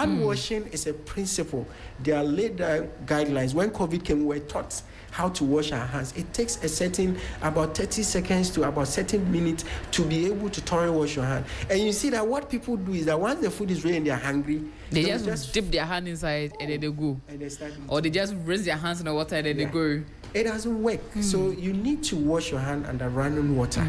Hand washing is a principle. There are laid guidelines. When COVID came, we were taught how to wash our hands. It takes about 30 seconds to about 30 minutes to be able to thoroughly wash your hand. And you see that what people do is that once the food is ready and they're hungry, they just dip their hand inside and then they go. And they start eating. Or they just raise their hands in the water and then they go. It doesn't work. So you need to wash your hand under running water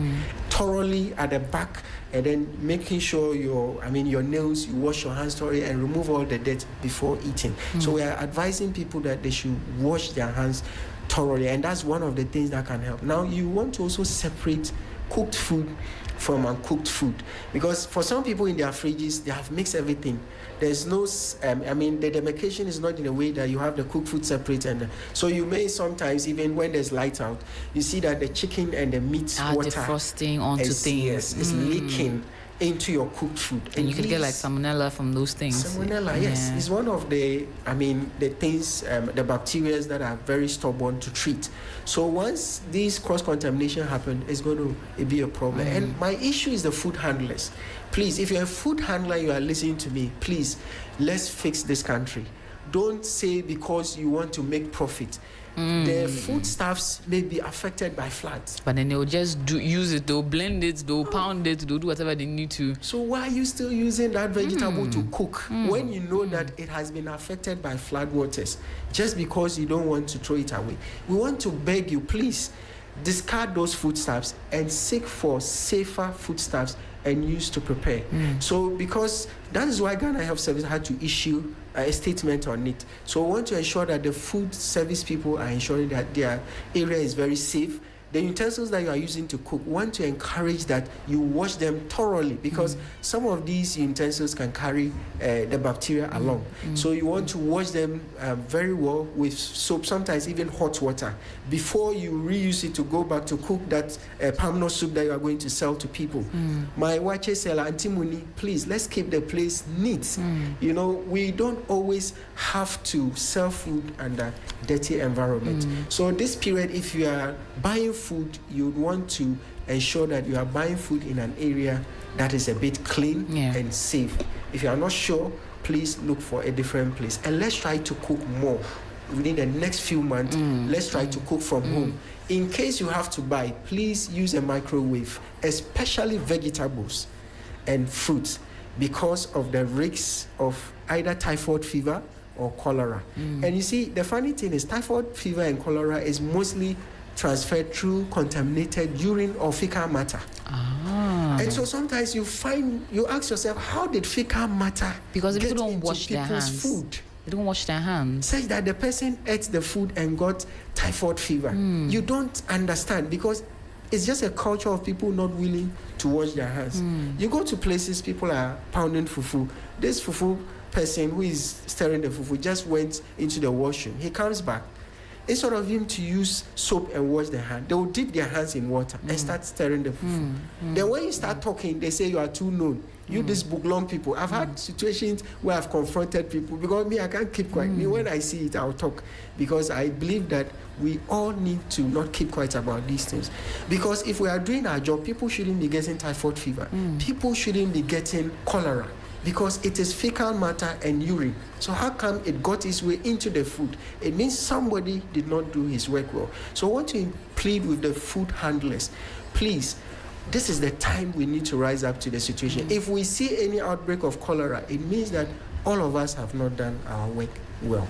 thoroughly at the back, and then making sure your nails, you wash your hands thoroughly and remove all the dirt before eating. So we are advising people that they should wash their hands thoroughly, and that's one of the things that can help. Now, you want to also separate cooked food from uncooked food, because for some people in their fridges, they have mixed everything. There's no, the demarcation is not in a way that you have the cooked food separate, and so you may sometimes, even when there's light out, you see that the chicken and the meat water defrosting onto things. Yes, is leaking into your cooked food, and you can get like salmonella from those things. Salmonella, yes, is one of the things, the bacteria that are very stubborn to treat. So once these cross-contamination happen, it's going to be a problem. And my issue is the food handlers. Please, if you're a food handler, you are listening to me, please, let's fix this country. Don't say because you want to make profit. The foodstuffs may be affected by floods. But then they'll just use it, they'll blend it, they'll pound it, they'll do whatever they need to. So why are you still using that vegetable to cook when you know that it has been affected by floodwaters, just because you don't want to throw it away? We want to beg you, please, discard those foodstuffs and seek for safer foodstuffs and use to prepare. So because that is why Ghana Health Service had to issue a statement on it. So we want to ensure that the food service people are ensuring that their area is very safe. The utensils that you are using to cook, want to encourage that you wash them thoroughly, because some of these utensils can carry the bacteria along. So you want to wash them very well with soap, sometimes even hot water, before you reuse it to go back to cook that palm nut soup that you are going to sell to people. My wache seller, Auntie Muni, please, let's keep the place neat. You know, we don't always have to sell food under dirty environment. So this period, if you are buying food, you would want to ensure that you are buying food in an area that is a bit clean and safe. If you are not sure, please look for a different place. And let's try to cook more. Within the next few months, let's try to cook from home. In case you have to buy, please use a microwave, especially vegetables and fruits, because of the risks of either typhoid fever or cholera. And you see, the funny thing is, typhoid fever and cholera is mostly transferred through contaminated urine or fecal matter. And so sometimes you ask yourself, how did fecal matter because get people don't into wash their people's hands. food? They don't wash their hands. Such that the person ate the food and got typhoid fever. You don't understand, because it's just a culture of people not willing to wash their hands. You go to places, people are pounding fufu. This fufu person who is stirring the fufu just went into the washroom. He comes back. Instead of him to use soap and wash their hand, they will dip their hands in water and start stirring the fufu. Then when you start talking, they say you are too known. You these booklong people. I've had situations where I've confronted people, because me, I can't keep quiet. Me, when I see it, I'll talk, because I believe that we all need to not keep quiet about these things. Because if we are doing our job, people shouldn't be getting typhoid fever. People shouldn't be getting cholera, because it is fecal matter and urine. So how come it got its way into the food? It means somebody did not do his work well. So I want to plead with the food handlers, please, this is the time we need to rise up to the situation. If we see any outbreak of cholera, it means that all of us have not done our work well.